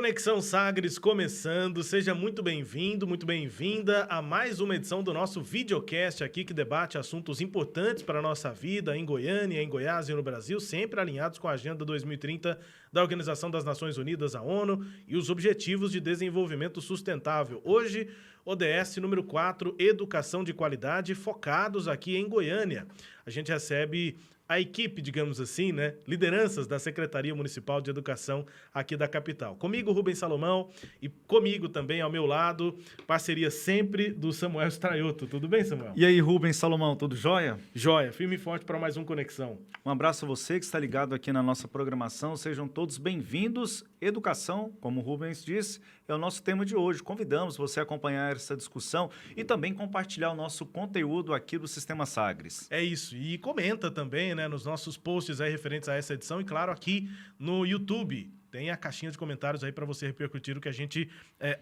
Conexão Sagres começando, seja muito bem-vindo, muito bem-vinda a mais uma edição do nosso videocast aqui que debate assuntos importantes para a nossa vida em Goiânia, em Goiás e no Brasil, sempre alinhados com a Agenda 2030 da Organização das Nações Unidas, a ONU, e os Objetivos de Desenvolvimento Sustentável. Hoje, ODS número 4, Educação de Qualidade, focados aqui em Goiânia. A gente recebe a equipe, digamos assim, né? Lideranças da Secretaria Municipal de Educação aqui da capital. Comigo, Rubens Salomão, e comigo também, ao meu lado, parceria sempre do Samuel Straioto. Tudo bem, Samuel? E aí, Rubens Salomão, tudo jóia? Jóia, firme e forte para mais um Conexão. Um abraço a você que está ligado aqui na nossa programação. Sejam todos bem-vindos. Educação, como o Rubens disse, é o nosso tema de hoje. Convidamos você a acompanhar essa discussão e também compartilhar o nosso conteúdo aqui do Sistema Sagres. É isso. E comenta também, né, nos nossos posts aí referentes a essa edição e, claro, aqui no YouTube. Tem a caixinha de comentários aí para você repercutir o que a gente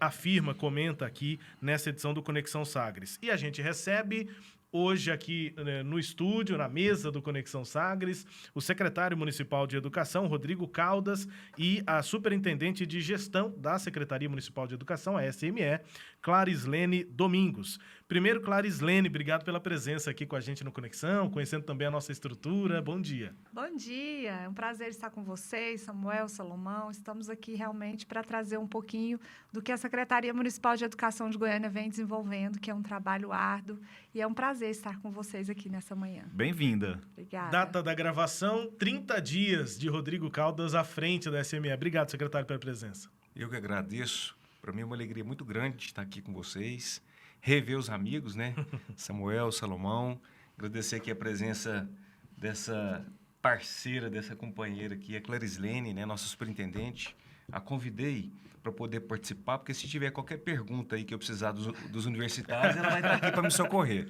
afirma, comenta aqui nessa edição do Conexão Sagres. E a gente recebe hoje aqui no estúdio, na mesa do Conexão Sagres, o secretário municipal de Educação, Rodrigo Caldas, e a superintendente de gestão da Secretaria Municipal de Educação, a SME, Clarislene Domingos. Primeiro, Clarislene, obrigado pela presença aqui com a gente no Conexão, conhecendo também a nossa estrutura. Bom dia. Bom dia, é um prazer estar com vocês, Samuel, Salomão. Estamos aqui realmente para trazer um pouquinho do que a Secretaria Municipal de Educação de Goiânia vem desenvolvendo, que é um trabalho árduo, e é um prazer estar com vocês aqui nessa manhã. Bem-vinda. Obrigada. Data da gravação, 30 dias de Rodrigo Caldas à frente da SME. Obrigado, secretário, pela presença. Eu que agradeço. Para mim é uma alegria muito grande estar aqui com vocês, rever os amigos, né? Samuel, Salomão, agradecer aqui a presença dessa parceira, dessa companheira aqui, a Clarislene, né? Nossa superintendente. A convidei para poder participar, porque se tiver qualquer pergunta aí que eu precisar dos universitários, ela vai estar aqui para me socorrer.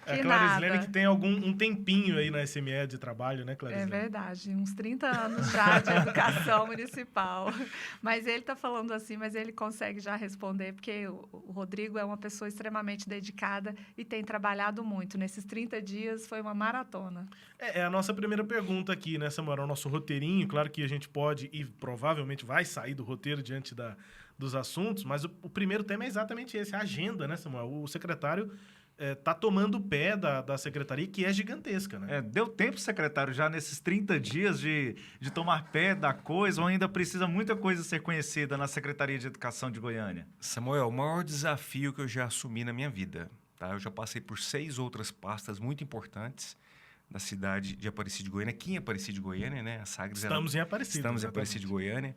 A Clarislene que tem um tempinho aí na SME de trabalho, né, Clarislene? É verdade, uns 30 anos já de educação municipal. Mas ele está falando assim, mas ele consegue já responder, porque o Rodrigo é uma pessoa extremamente dedicada e tem trabalhado muito. Nesses 30 dias foi uma maratona. É a nossa primeira pergunta aqui, né, Samuel? É o nosso roteirinho. Claro que a gente pode e provavelmente vai sair do roteiro diante dos assuntos, mas o primeiro tema é exatamente esse, a agenda, né, Samuel? O secretário está tomando pé da secretaria, que é gigantesca, né? Deu tempo, secretário, já nesses 30 dias de tomar pé da coisa, ou ainda precisa muita coisa ser conhecida na Secretaria de Educação de Goiânia? Samuel, o maior desafio que eu já assumi na minha vida, tá? Eu já passei por 6 outras pastas muito importantes na cidade de Aparecida de Goiânia, aqui em Aparecida de Goiânia, né? A Sagres Estamos em Aparecida. Estamos em Aparecida de Goiânia.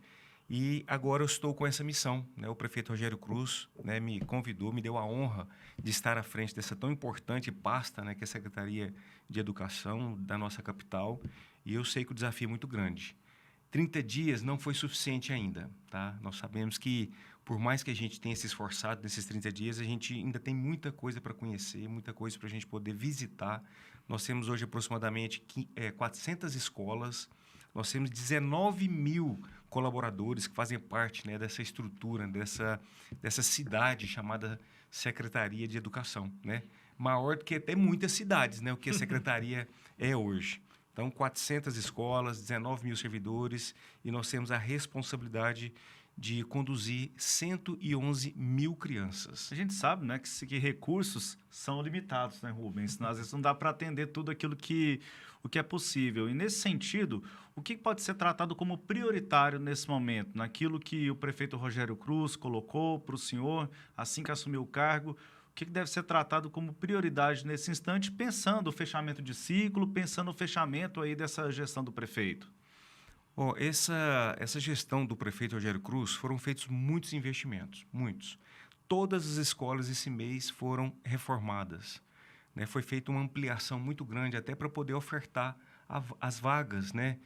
E agora eu estou com essa missão, né? O prefeito Rogério Cruz, né, me convidou, me deu a honra de estar à frente dessa tão importante pasta, né, que é a Secretaria de Educação da nossa capital, e eu sei que o desafio é muito grande. 30 dias não foi suficiente ainda, tá? Nós sabemos que, por mais que a gente tenha se esforçado nesses 30 dias, a gente ainda tem muita coisa para conhecer, muita coisa para a gente poder visitar. Nós temos hoje aproximadamente 400 escolas, nós temos 19 mil colaboradores que fazem parte, né, dessa estrutura, dessa cidade chamada Secretaria de Educação, né? Maior do que até muitas cidades, né, o que a Secretaria é hoje. Então, 400 escolas, 19 mil servidores, e nós temos a responsabilidade de conduzir 111 mil crianças. A gente sabe, né, que recursos são limitados, né, Rubens? Às vezes não dá para atender tudo aquilo o que é possível. E, nesse sentido, o que pode ser tratado como prioritário nesse momento? Naquilo que o prefeito Rogério Cruz colocou para o senhor, assim que assumiu o cargo, o que deve ser tratado como prioridade nesse instante, pensando o fechamento de ciclo, pensando o fechamento aí dessa gestão do prefeito? Essa gestão do prefeito Rogério Cruz foram feitos muitos investimentos, muitos. Todas as escolas esse mês foram reformadas, né? Foi feita uma ampliação muito grande até para poder ofertar as vagas, né?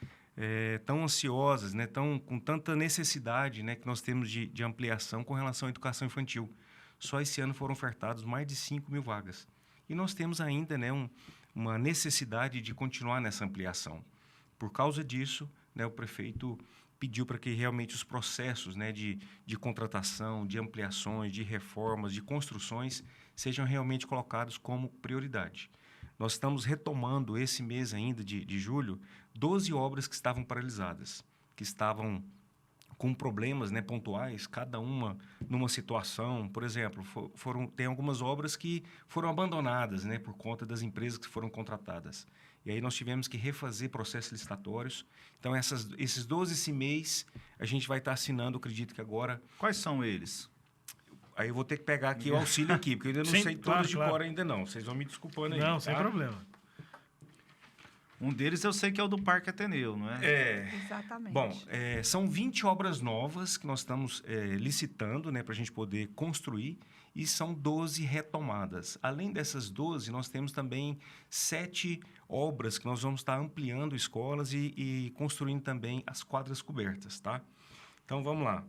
Tão ansiosas, né? Com tanta necessidade, né, que nós temos de ampliação com relação à educação infantil. Só esse ano foram ofertadas mais de 5 mil vagas. E nós temos ainda, né, uma necessidade de continuar nessa ampliação. Por causa disso, né, o prefeito pediu para que realmente os processos, né, de contratação, de ampliações, de reformas, de construções, sejam realmente colocados como prioridade. Nós estamos retomando esse mês ainda de julho 12 obras que estavam paralisadas, que estavam com problemas, né, pontuais, cada uma numa situação. Por exemplo, tem algumas obras que foram abandonadas, né, por conta das empresas que foram contratadas. E aí nós tivemos que refazer processos licitatórios. Então, esses 12 CIMEIs, a gente vai estar assinando, acredito que agora... Quais são eles? Aí eu vou ter que pegar aqui o auxílio aqui, porque eu ainda não Sim, sei claro, todos de claro. cor ainda não. Vocês vão me desculpando aí, Não, tá? sem problema. Um deles eu sei que é o do Parque Ateneu, não é? Exatamente. Bom, são 20 obras novas que nós estamos licitando, né, para a gente poder construir, e são 12 retomadas. Além dessas 12, nós temos também 7 obras que nós vamos estar ampliando escolas e construindo também as quadras cobertas, tá? Então, vamos lá.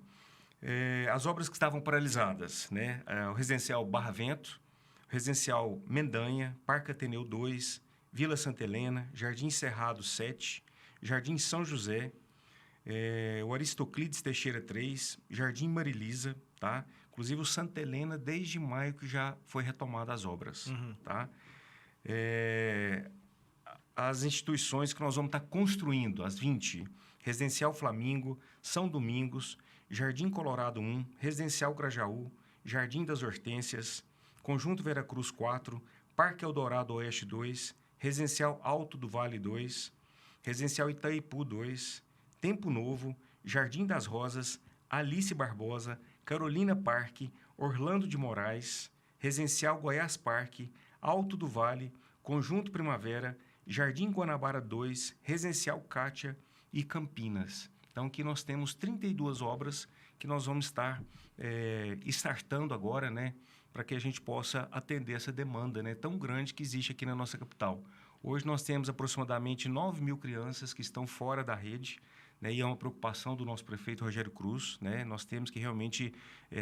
As obras que estavam paralisadas, né? O residencial Barra Vento, o residencial Mendanha, Parque Ateneu 2, Vila Santa Helena, Jardim Cerrado 7, Jardim São José, o Aristoclides Teixeira 3, Jardim Marilisa, tá? Inclusive o Santa Helena, desde maio que já foi retomada as obras, tá? As instituições que nós vamos estar construindo, as 20, Residencial Flamingo, São Domingos, Jardim Colorado 1, Residencial Grajaú, Jardim das Hortênsias, Conjunto Veracruz 4, Parque Eldorado Oeste 2, Residencial Alto do Vale 2, Residencial Itaipu 2, Tempo Novo, Jardim das Rosas, Alice Barbosa, Carolina Parque, Orlando de Moraes, Residencial Goiás Parque, Alto do Vale, Conjunto Primavera, Jardim Guanabara 2, Residencial Cátia e Campinas. Então, aqui nós temos 32 obras que nós vamos estar startando agora, né, para que a gente possa atender essa demanda, né, tão grande que existe aqui na nossa capital. Hoje nós temos aproximadamente 9 mil crianças que estão fora da rede, né, e é uma preocupação do nosso prefeito Rogério Cruz, né? Nós temos que realmente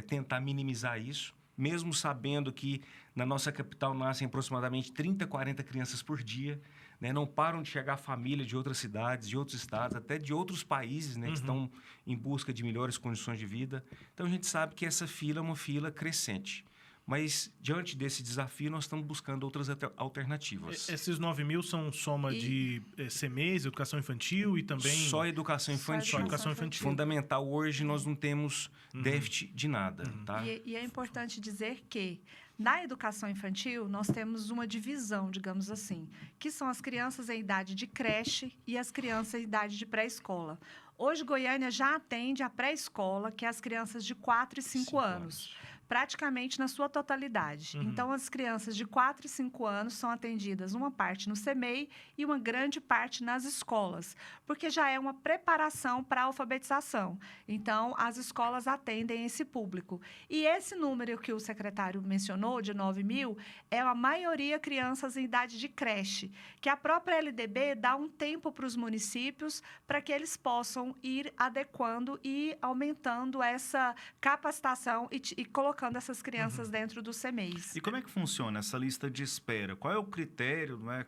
tentar minimizar isso, mesmo sabendo que na nossa capital nascem aproximadamente 30, 40 crianças por dia, né? Não param de chegar família de outras cidades, de outros estados, até de outros países, né, que estão em busca de melhores condições de vida. Então, a gente sabe que essa fila é uma fila crescente. Mas, diante desse desafio, nós estamos buscando outras alternativas. Esses 9 mil são soma de CMEs, educação infantil e também... Só educação infantil. Só educação infantil. Fundamental, hoje nós não temos déficit de nada, tá? E é importante dizer que, na educação infantil, nós temos uma divisão, digamos assim, que são as crianças em idade de creche e as crianças em idade de pré-escola. Hoje, Goiânia já atende a pré-escola, que é as crianças de 4 e 5 anos. Praticamente na sua totalidade. Então, as crianças de 4 e 5 anos são atendidas uma parte no CMEI e uma grande parte nas escolas, porque já é uma preparação para a alfabetização. Então, as escolas atendem esse público. E esse número que o secretário mencionou, de 9 mil, é a maioria crianças em idade de creche, que a própria LDB dá um tempo para os municípios para que eles possam ir adequando e aumentando essa capacitação e colocando essas crianças dentro dos CMEIs. E como é que funciona essa lista de espera? Qual é o critério, não é,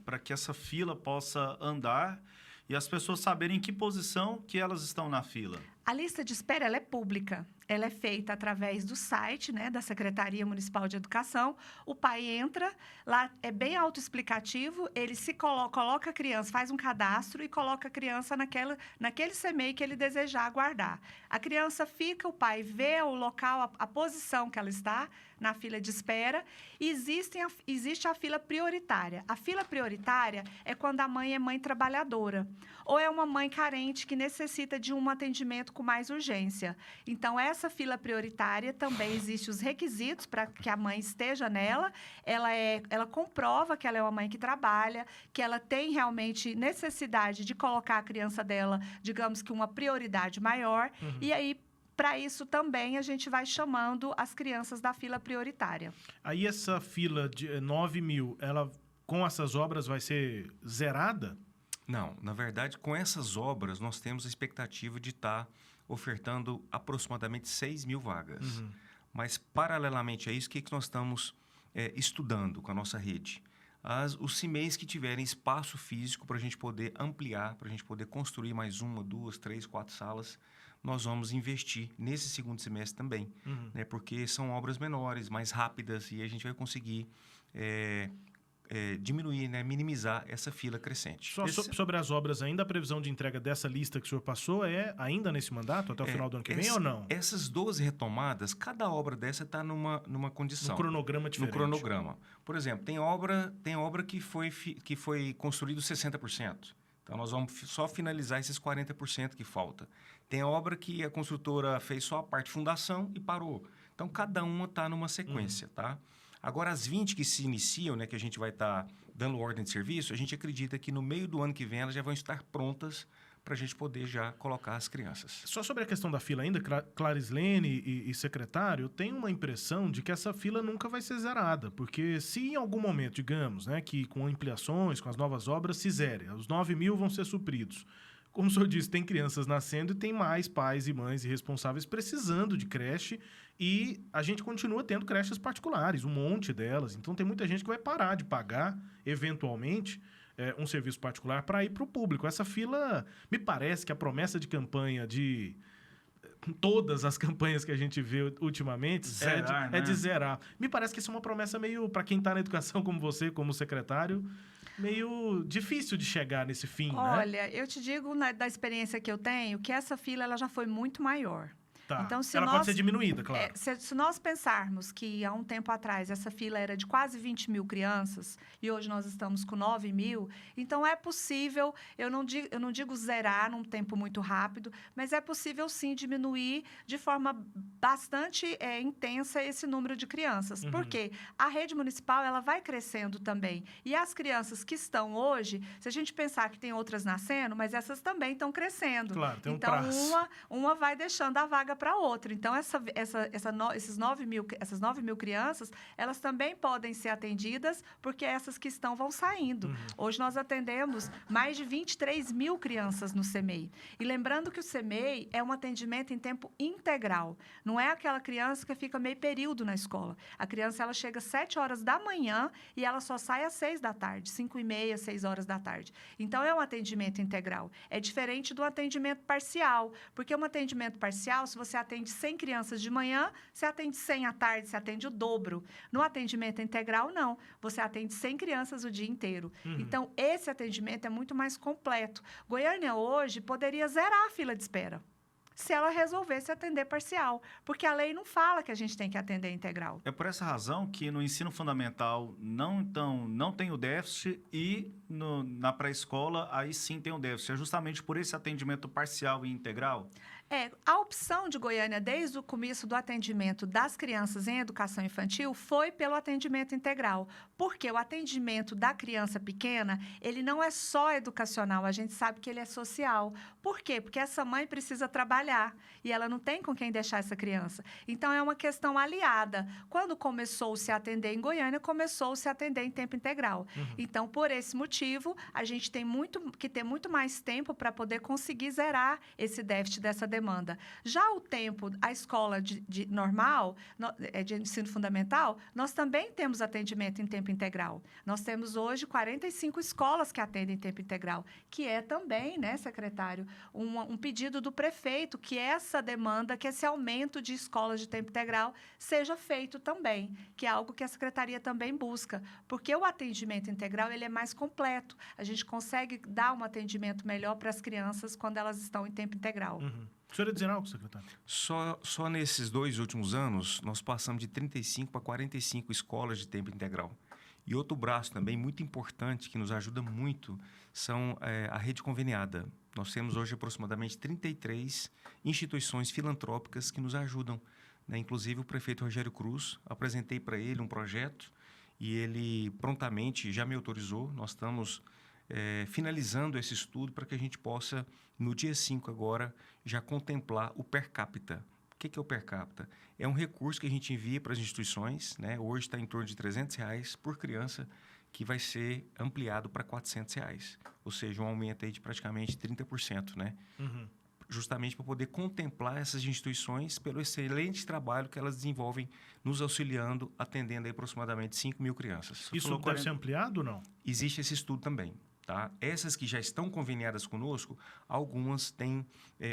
para que essa fila possa andar e as pessoas saberem em que posição que elas estão na fila? A lista de espera ela é pública. Ela é feita através do site, né, da Secretaria Municipal de Educação. O pai entra, lá é bem autoexplicativo, ele se coloca a criança, faz um cadastro e coloca a criança naquele CMEI que ele desejar aguardar. A criança fica, o pai vê o local, a posição que ela está na fila de espera, e existe a fila prioritária. A fila prioritária é quando a mãe é mãe trabalhadora, ou é uma mãe carente que necessita de um atendimento com mais urgência. Então, essa fila prioritária também existe os requisitos para que a mãe esteja nela. Ela comprova que ela é uma mãe que trabalha, que ela tem realmente necessidade de colocar a criança dela, digamos que uma prioridade maior. E aí, para isso também, a gente vai chamando as crianças da fila prioritária. Aí essa fila de 9 mil, ela com essas obras vai ser zerada? Não, na verdade, com essas obras, nós temos a expectativa de estar ofertando aproximadamente 6 mil vagas. Mas, paralelamente a isso, o que nós estamos estudando com a nossa rede? Os CIMEIs que tiverem espaço físico para a gente poder ampliar, para a gente poder construir mais 1, 2, 3, 4 salas, nós vamos investir nesse segundo semestre também, né? Porque são obras menores, mais rápidas, e a gente vai conseguir diminuir, né, minimizar essa fila crescente. Só sobre as obras ainda, a previsão de entrega dessa lista que o senhor passou é ainda nesse mandato, até o final do ano que vem, ou não? Essas 12 retomadas, cada obra dessa está numa condição. Um cronograma diferente. No cronograma. Por exemplo, tem obra que foi construído 60%. Então, nós vamos só finalizar esses 40% que falta. Tem obra que a construtora fez só a parte fundação e parou. Então, cada uma está numa sequência, tá? Agora, as 20 que se iniciam, né, que a gente vai estar dando ordem de serviço, a gente acredita que no meio do ano que vem elas já vão estar prontas para a gente poder já colocar as crianças. Só sobre a questão da fila ainda, Clarislene e secretário, eu tenho uma impressão de que essa fila nunca vai ser zerada, porque se em algum momento, digamos, né, que com ampliações, com as novas obras, se zere, os 9 mil vão ser supridos. Como o senhor disse, tem crianças nascendo e tem mais pais e mães e responsáveis precisando de creche e a gente continua tendo creches particulares, um monte delas. Então, tem muita gente que vai parar de pagar, eventualmente, um serviço particular para ir para o público. Essa fila, me parece que a promessa de campanha de todas as campanhas que a gente vê ultimamente é de zerar. Me parece que isso é uma promessa meio, para quem está na educação como você, como secretário, meio difícil de chegar nesse fim, né? Olha, eu te digo da experiência que eu tenho, que essa fila ela já foi muito maior. Tá. Então, se ela pode ser diminuída, claro. Se nós pensarmos que há um tempo atrás essa fila era de quase 20 mil crianças e hoje nós estamos com 9 mil, então é possível, eu não digo zerar num tempo muito rápido, mas é possível sim diminuir de forma bastante intensa esse número de crianças. Uhum. Porque a rede municipal ela vai crescendo também. E as crianças que estão hoje, se a gente pensar que tem outras nascendo, mas essas também estão crescendo. Claro, tem um então, prazo. uma vai deixando a vaga para outra. Então, essas 9 mil crianças, elas também podem ser atendidas, porque essas que estão vão saindo. Uhum. Hoje nós atendemos mais de 23 mil crianças no CEMEI. E lembrando que o CEMEI é um atendimento em tempo integral. Não é aquela criança que fica meio período na escola. A criança ela chega às 7 horas da manhã e ela só sai às 6 da tarde, 5h30, 6 horas da tarde. Então, é um atendimento integral. É diferente do atendimento parcial, porque um atendimento parcial, se você atende 100 crianças de manhã, você atende 100 à tarde, você atende o dobro. No atendimento integral, não. Você atende 100 crianças o dia inteiro. Uhum. Então, esse atendimento é muito mais completo. Goiânia, hoje, poderia zerar a fila de espera se ela resolvesse atender parcial, porque a lei não fala que a gente tem que atender integral. É por essa razão que no ensino fundamental não tem o déficit e na pré-escola aí sim tem o déficit. É justamente por esse atendimento parcial e integral? A opção de Goiânia, desde o começo do atendimento das crianças em educação infantil, foi pelo atendimento integral. Porque o atendimento da criança pequena, ele não é só educacional, a gente sabe que ele é social. Por quê? Porque essa mãe precisa trabalhar e ela não tem com quem deixar essa criança. Então, é uma questão aliada. Quando começou-se a atender em Goiânia, começou-se a atender em tempo integral. Uhum. Então, por esse motivo, a gente tem que ter muito mais tempo para poder conseguir zerar esse déficit dessa demanda. Já o tempo, a escola de normal, de ensino fundamental, nós também temos atendimento em tempo integral. Nós temos hoje 45 escolas que atendem em tempo integral, que é também, né, secretário, um pedido do prefeito que essa demanda, que esse aumento de escolas de tempo integral seja feito também, que é algo que a secretaria também busca, porque o atendimento integral ele é mais completo. A gente consegue dar um atendimento melhor para as crianças quando elas estão em tempo integral. Uhum. O senhor ia dizer algo, secretário? Só nesses 2 últimos anos, nós passamos de 35 para 45 escolas de tempo integral. E outro braço também muito importante, que nos ajuda muito, são a rede conveniada. Nós temos hoje aproximadamente 33 instituições filantrópicas que nos ajudam, né? Inclusive o prefeito Rogério Cruz, apresentei para ele um projeto e ele prontamente já me autorizou. Nós estamos finalizando esse estudo para que a gente possa, no dia 5 agora, já contemplar o per capita. O que é o per capita? É um recurso que a gente envia para as instituições, né? Hoje está em torno de R$300 por criança, que vai ser ampliado para R$400, ou seja, um aumento aí de praticamente 30%, né? Uhum. Justamente para poder contemplar essas instituições pelo excelente trabalho que elas desenvolvem, nos auxiliando, atendendo aí aproximadamente 5 mil crianças. Isso deve ser ampliado ou não? Existe esse estudo também. Tá? Essas que já estão conveniadas conosco, algumas têm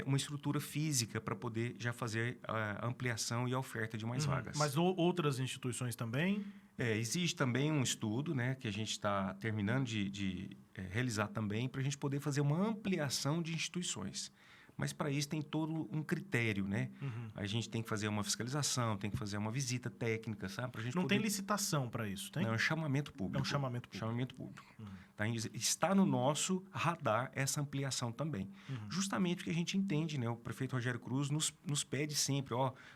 uma estrutura física para poder já fazer a ampliação e a oferta de mais vagas. Mas outras instituições também? Existe também um estudo, né, que a gente está terminando de realizar também para a gente poder fazer uma ampliação de instituições. Mas para isso tem todo um critério, né? A gente tem que fazer uma fiscalização, tem que fazer uma visita técnica, sabe? Pra gente Não poder... tem licitação para isso, tem? Não, é um chamamento público. É um chamamento público. Chamamento público. Tá? Está no nosso radar essa ampliação também. Justamente porque a gente entende, né? O prefeito Rogério Cruz nos pede sempre,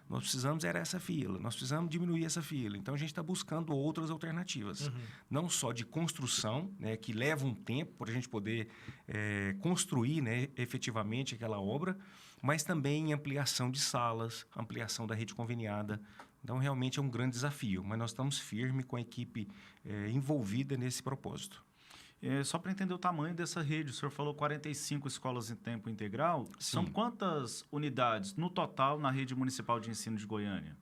nós precisamos era essa fila, nós precisamos diminuir essa fila. Então, a gente está buscando outras alternativas. Não só de construção, né? Que leva um tempo para a gente poder construir, né? Efetivamente aquela obra, mas também em ampliação de salas, ampliação da rede conveniada. Então, realmente é um grande desafio, mas nós estamos firmes com a equipe envolvida nesse propósito. Só para entender o tamanho dessa rede, o senhor falou 45 escolas em tempo integral. Sim. São quantas unidades no total na rede municipal de ensino de Goiânia?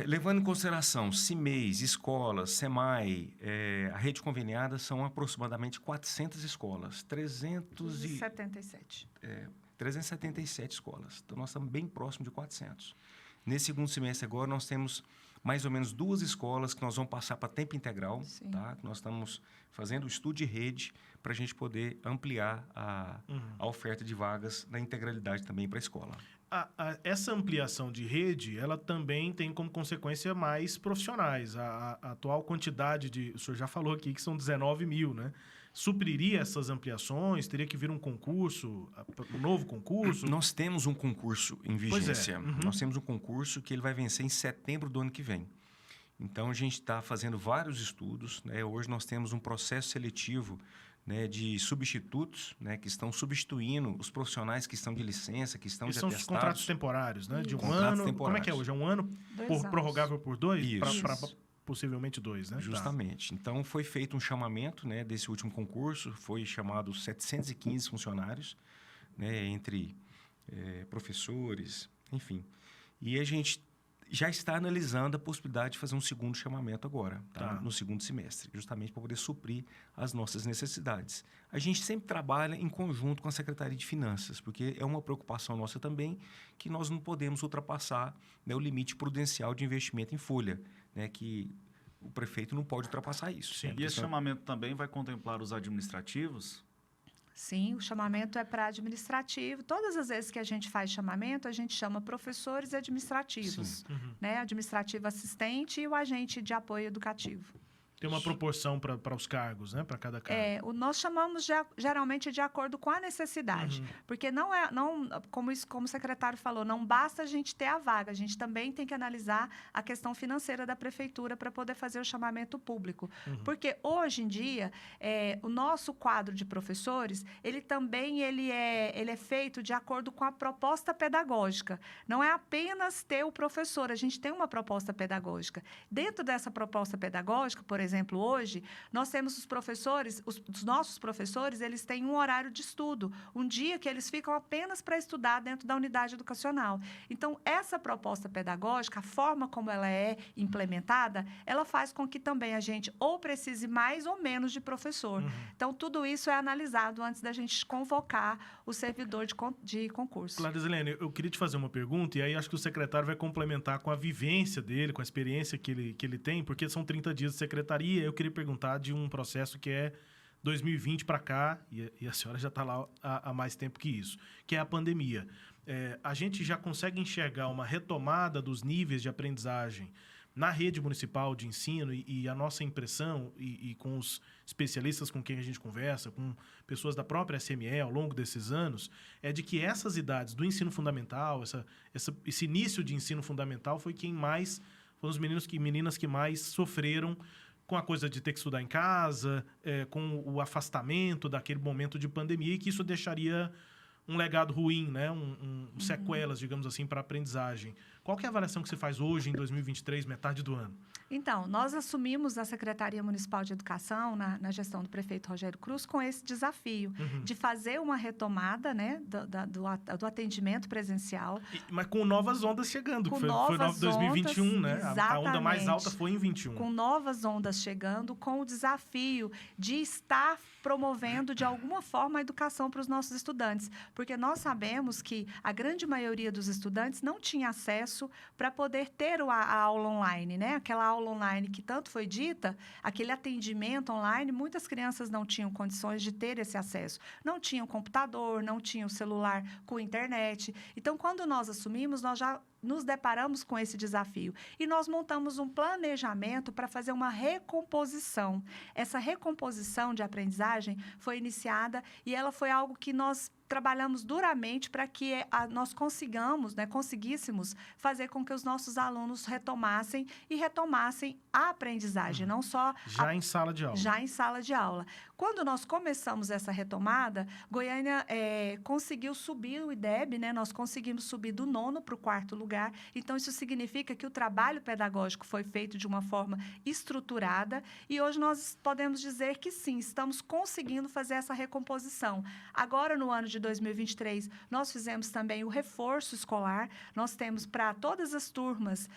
Levando em consideração CIMEIs, escolas, SEMAI, a rede conveniada, são aproximadamente 400 escolas, 377 escolas. Então, nós estamos bem próximo de 400. Nesse segundo semestre agora, nós temos mais ou menos 2 escolas que nós vamos passar para tempo integral, tá? Nós estamos fazendo o estudo de rede para a gente poder ampliar a oferta de vagas na integralidade também para a escola. Essa ampliação de rede, ela também tem como consequência mais profissionais. A atual quantidade o senhor já falou aqui que são 19 mil, né? Supriria essas ampliações? Teria que vir um concurso, um novo concurso? Nós temos um concurso em vigência. Pois é. Nós temos um concurso que ele vai vencer em setembro do ano que vem. Então, a gente está fazendo vários estudos, né? Hoje nós temos um processo seletivo, né, de substitutos, né, que estão substituindo os profissionais que estão de licença, que estão de atestados. São os contratos temporários, né? De um Contratos ano. temporários. Como é que é hoje? É um ano prorrogável por 2? Isso. Para possivelmente 2, né? Justamente. Então, foi feito um chamamento, né, desse último concurso, foi chamado 715 funcionários, né, entre professores, enfim. E a gente já está analisando a possibilidade de fazer um segundo chamamento agora, no segundo semestre, justamente para poder suprir as nossas necessidades. A gente sempre trabalha em conjunto com a Secretaria de Finanças, porque é uma preocupação nossa também que nós não podemos ultrapassar, né, o limite prudencial de investimento em folha, né, que o prefeito não pode ultrapassar isso. Sim. E esse chamamento também vai contemplar os administrativos? Sim, o chamamento é para administrativo. Todas as vezes que a gente faz chamamento, a gente chama professores administrativos, né? Administrativo assistente e o agente de apoio educativo. Tem uma proporção para os cargos, né? Para cada cargo. Nós chamamos geralmente de acordo com a necessidade. Porque como o secretário falou, não basta a gente ter a vaga, a gente também tem que analisar a questão financeira da prefeitura para poder fazer o chamamento público. Porque hoje em dia, o nosso quadro de professores, ele é feito de acordo com a proposta pedagógica. Não é apenas ter o professor, a gente tem uma proposta pedagógica. Dentro dessa proposta pedagógica, por exemplo, hoje, nós temos os nossos professores, eles têm um horário de estudo, um dia que eles ficam apenas para estudar dentro da unidade educacional. Então, essa proposta pedagógica, a forma como ela é implementada, ela faz com que também a gente ou precise mais ou menos de professor. Então, tudo isso é analisado antes da gente convocar o servidor de concurso. Clarisilene, eu queria te fazer uma pergunta, e aí acho que o secretário vai complementar com a vivência dele, com a experiência que ele tem, porque são 30 dias de secretaria. Eu queria perguntar de um processo que é 2020 para cá, e a senhora já está lá há mais tempo que isso, que é a pandemia. A gente já consegue enxergar uma retomada dos níveis de aprendizagem na rede municipal de ensino e a nossa impressão, e com os especialistas com quem a gente conversa, com pessoas da própria SME ao longo desses anos, é de que essas idades do ensino fundamental, esse início de ensino fundamental foram os meninas que mais sofreram com a coisa de ter que estudar em casa, com o afastamento daquele momento de pandemia, e que isso deixaria um legado ruim, né? Sequelas, digamos assim, para a aprendizagem. Qual que é a avaliação que você faz hoje, em 2023, metade do ano? Então, nós assumimos a Secretaria Municipal de Educação, na gestão do prefeito Rogério Cruz, com esse desafio de fazer uma retomada, né, do atendimento presencial. Mas com novas ondas chegando, com foi 2021, né? A onda mais alta foi em 21. Com novas ondas chegando, com o desafio de estar promovendo, de alguma forma, a educação para os nossos estudantes. Porque nós sabemos que a grande maioria dos estudantes não tinha acesso acesso para poder ter a aula online, né? Aquela aula online que tanto foi dita, aquele atendimento online, muitas crianças não tinham condições de ter esse acesso. Não tinham computador, não tinham celular com internet. Então, quando nós assumimos, nós já nos deparamos com esse desafio e nós montamos um planejamento para fazer uma recomposição. Essa recomposição de aprendizagem foi iniciada e ela foi algo que nós trabalhamos duramente para que nós conseguíssemos fazer com que os nossos alunos retomassem a aprendizagem, não só... Em sala de aula. Já em sala de aula. Quando nós começamos essa retomada, Goiânia conseguiu subir o IDEB, né? Nós conseguimos subir do 9º para o 4º lugar. Então, isso significa que o trabalho pedagógico foi feito de uma forma estruturada e hoje nós podemos dizer que sim, estamos conseguindo fazer essa recomposição. Agora, no ano de 2023, nós fizemos também o reforço escolar. Nós temos para todas as turmas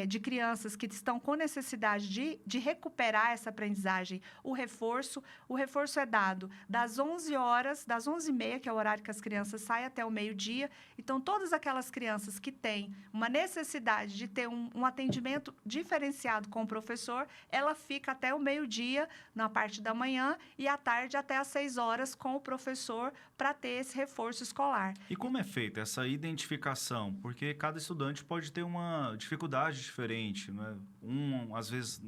de crianças que estão com necessidade de recuperar essa aprendizagem, o reforço. O reforço é dado das 11 horas, das 11h30, que é o horário que as crianças saem, até o meio-dia. Então, todas aquelas crianças que têm uma necessidade de ter um atendimento diferenciado com o professor, ela fica até o meio-dia, na parte da manhã, e à tarde até às 6 horas com o professor para ter esse reforço escolar. E como é feita essa identificação? Porque cada estudante pode ter uma dificuldade diferente, né? Às vezes,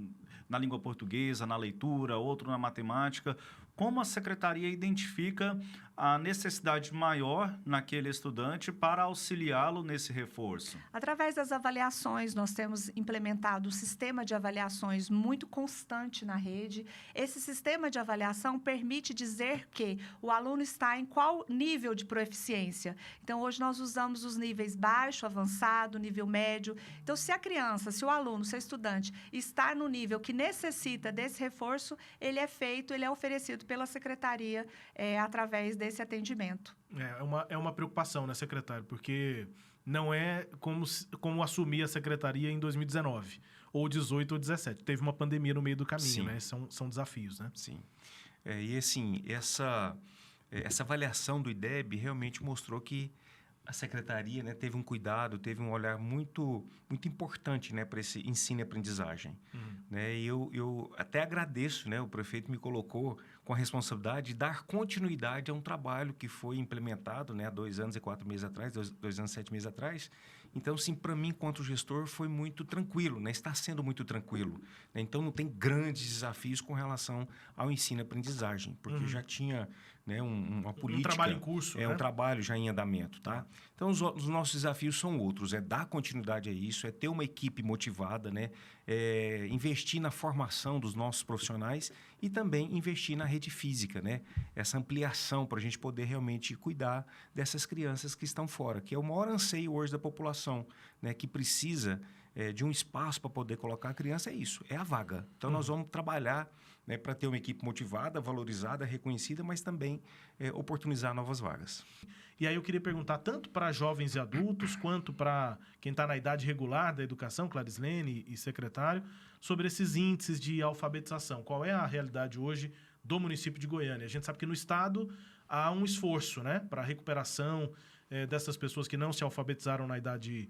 na língua portuguesa, na leitura, outro na matemática. Como a secretaria identifica a necessidade maior naquele estudante para auxiliá-lo nesse reforço? Através das avaliações, nós temos implementado um sistema de avaliações muito constante na rede. Esse sistema de avaliação permite dizer que o aluno está em qual nível de proficiência. Então, hoje nós usamos os níveis baixo, avançado, nível médio. Então, se o aluno, se o estudante está no nível que necessita desse reforço, ele é oferecido pela secretaria através desse atendimento. É uma preocupação, né, secretário? Porque não é como assumir a secretaria em 2019, ou 18 ou 17. Teve uma pandemia no meio do caminho, Sim. né? São desafios, né? Sim. E assim, essa avaliação do IDEB realmente mostrou que a secretaria, né, teve um cuidado, teve um olhar muito, muito importante, né, para esse ensino e aprendizagem. Né? E eu até agradeço, né, o prefeito me colocou com a responsabilidade de dar continuidade a um trabalho que foi implementado, né, há 2 anos e 4 meses atrás, 2 anos e 7 meses atrás. Então, sim, para mim, enquanto gestor, foi muito tranquilo, né? Está sendo muito tranquilo. Né? Então, não tem grandes desafios com relação ao ensino e aprendizagem, porque já tinha, né, uma política... Um trabalho em curso, né? Um trabalho já em andamento, tá? Então, os nossos desafios são outros. É dar continuidade a isso, é ter uma equipe motivada, né? Investir na formação dos nossos profissionais e também investir na rede física, né? Essa ampliação para a gente poder realmente cuidar dessas crianças que estão fora, que é o maior anseio hoje da população, né? Que precisa de um espaço para poder colocar a criança, é isso, é a vaga. Então, nós vamos trabalhar, né, para ter uma equipe motivada, valorizada, reconhecida, mas também oportunizar novas vagas. E aí eu queria perguntar tanto para jovens e adultos, quanto para quem está na idade regular da educação, Clarislene e secretário, sobre esses índices de alfabetização. Qual é a realidade hoje do município de Goiânia? A gente sabe que no estado há um esforço, né, para a recuperação dessas pessoas que não se alfabetizaram na idade,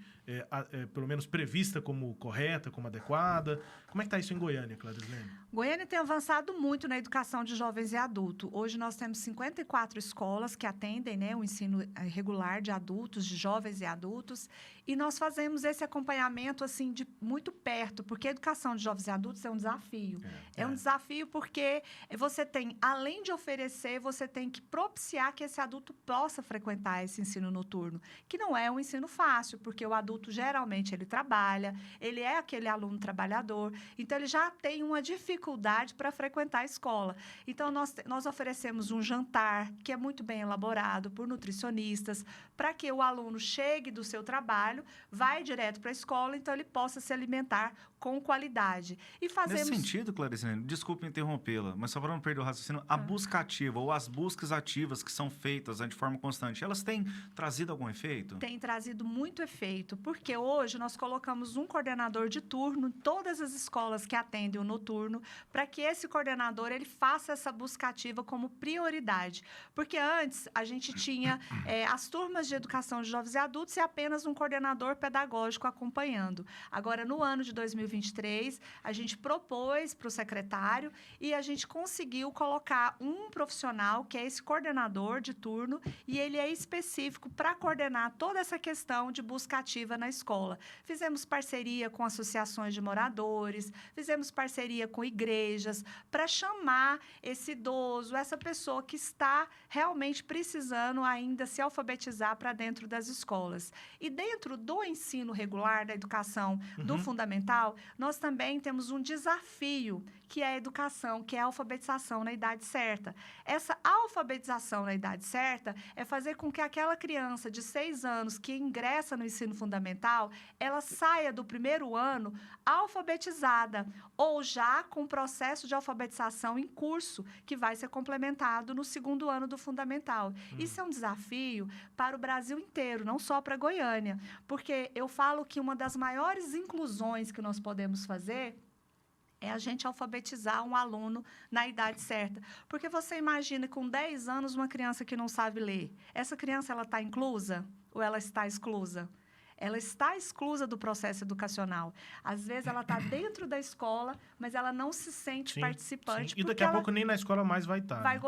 pelo menos prevista como correta, como adequada. Como é que está isso em Goiânia, Clarislene? Goiânia tem avançado muito na educação de jovens e adultos. Hoje nós temos 54 escolas que atendem, né, o ensino regular de adultos, de jovens e adultos, e nós fazemos esse acompanhamento assim de muito perto, porque a educação de jovens e adultos é um desafio. É um desafio porque você tem, além de oferecer, você tem que propiciar que esse adulto possa frequentar esse ensino noturno, que não é um ensino fácil, porque o adulto geralmente ele trabalha, ele é aquele aluno trabalhador, então ele já tem uma dificuldade para frequentar a escola. Então nós oferecemos um jantar que é muito bem elaborado por nutricionistas, para que o aluno chegue do seu trabalho, vai direto para a escola, então ele possa se alimentar com qualidade. E fazemos... Nesse sentido, Clarice, desculpe interrompê-la, mas só para não perder o raciocínio, a busca ativa ou as buscas ativas que são feitas, né, de forma constante, elas têm trazido algum efeito? Tem trazido muito efeito, porque hoje nós colocamos um coordenador de turno em todas as escolas que atendem o noturno, para que esse coordenador ele faça essa busca ativa como prioridade. Porque antes a gente tinha as turmas de educação de jovens e adultos e apenas um coordenador pedagógico acompanhando. Agora, no ano de 2023, a gente propôs para o secretário e a gente conseguiu colocar um profissional, que é esse coordenador de turno, e ele é específico para coordenar toda essa questão de busca ativa na escola. Fizemos parceria com associações de moradores, fizemos parceria com igrejas, para chamar esse idoso, essa pessoa que está realmente precisando ainda se alfabetizar para dentro das escolas. E dentro do ensino regular, da educação do fundamental, nós também temos um desafio, que é a educação, que é a alfabetização na idade certa. Essa alfabetização na idade certa é fazer com que aquela criança de 6 anos que ingressa no ensino fundamental, ela saia do primeiro ano alfabetizada ou já com o processo de alfabetização em curso, que vai ser complementado no segundo ano do fundamental. Isso é um desafio para o Brasil inteiro, não só para Goiânia, porque eu falo que uma das maiores inclusões que nós podemos fazer é a gente alfabetizar um aluno na idade certa. Porque você imagina, com 10 anos, uma criança que não sabe ler. Essa criança, ela está inclusa ou ela está exclusa? Ela está exclusa do processo educacional. Às vezes, ela está dentro da escola, mas ela não se sente participante. Sim. E daqui a pouco nem na escola mais vai estar. Vai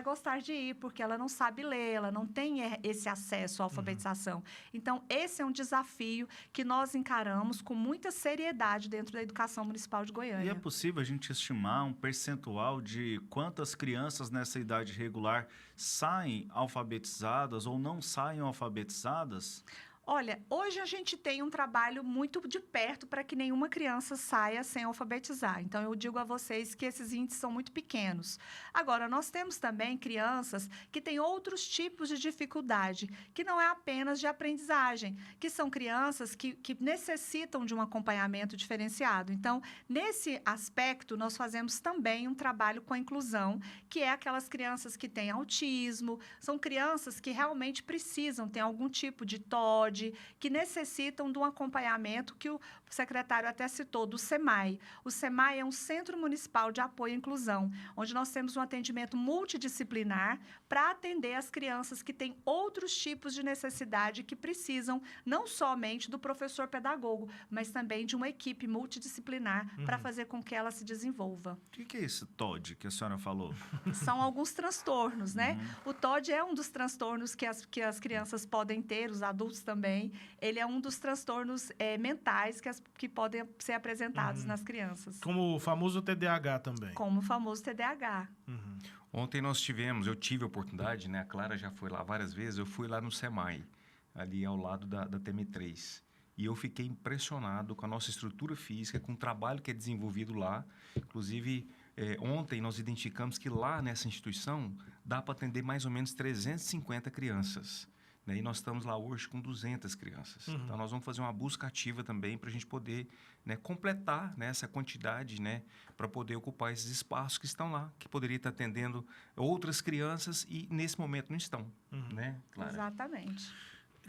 gostar de ir, porque ela não sabe ler, ela não tem esse acesso à alfabetização. Então, esse é um desafio que nós encaramos com muita seriedade dentro da educação municipal de Goiânia. E é possível a gente estimar um percentual de quantas crianças nessa idade regular saem alfabetizadas ou não saem alfabetizadas? Olha, hoje a gente tem um trabalho muito de perto para que nenhuma criança saia sem alfabetizar. Então, eu digo a vocês que esses índices são muito pequenos. Agora, nós temos também crianças que têm outros tipos de dificuldade, que não é apenas de aprendizagem, que são crianças que necessitam de um acompanhamento diferenciado. Então, nesse aspecto, nós fazemos também um trabalho com a inclusão, que é aquelas crianças que têm autismo, são crianças que realmente precisam ter algum tipo de TOD, que necessitam de um acompanhamento que o secretário até citou, do SEMAI. O SEMAI é um Centro Municipal de Apoio à Inclusão, onde nós temos um atendimento multidisciplinar para atender as crianças que têm outros tipos de necessidade que precisam não somente do professor pedagogo, mas também de uma equipe multidisciplinar para fazer com que ela se desenvolva. O que é esse TOD que a senhora falou? São alguns transtornos, né? O TOD é um dos transtornos que as crianças podem ter, os adultos também. Ele é um dos transtornos mentais que podem ser apresentados nas crianças. Como o famoso TDAH também. Como o famoso TDAH. Ontem eu tive a oportunidade, né? A Clara já foi lá várias vezes, eu fui lá no SEMAI, ali ao lado da TM3. E eu fiquei impressionado com a nossa estrutura física, com o trabalho que é desenvolvido lá. Inclusive, ontem nós identificamos que lá nessa instituição dá para atender mais ou menos 350 crianças. E nós estamos lá hoje com 200 crianças. Então, nós vamos fazer uma busca ativa também para a gente poder, né, completar, né, essa quantidade, né, para poder ocupar esses espaços que estão lá, que poderia estar atendendo outras crianças e, nesse momento, não estão. Né, Clara? Exatamente.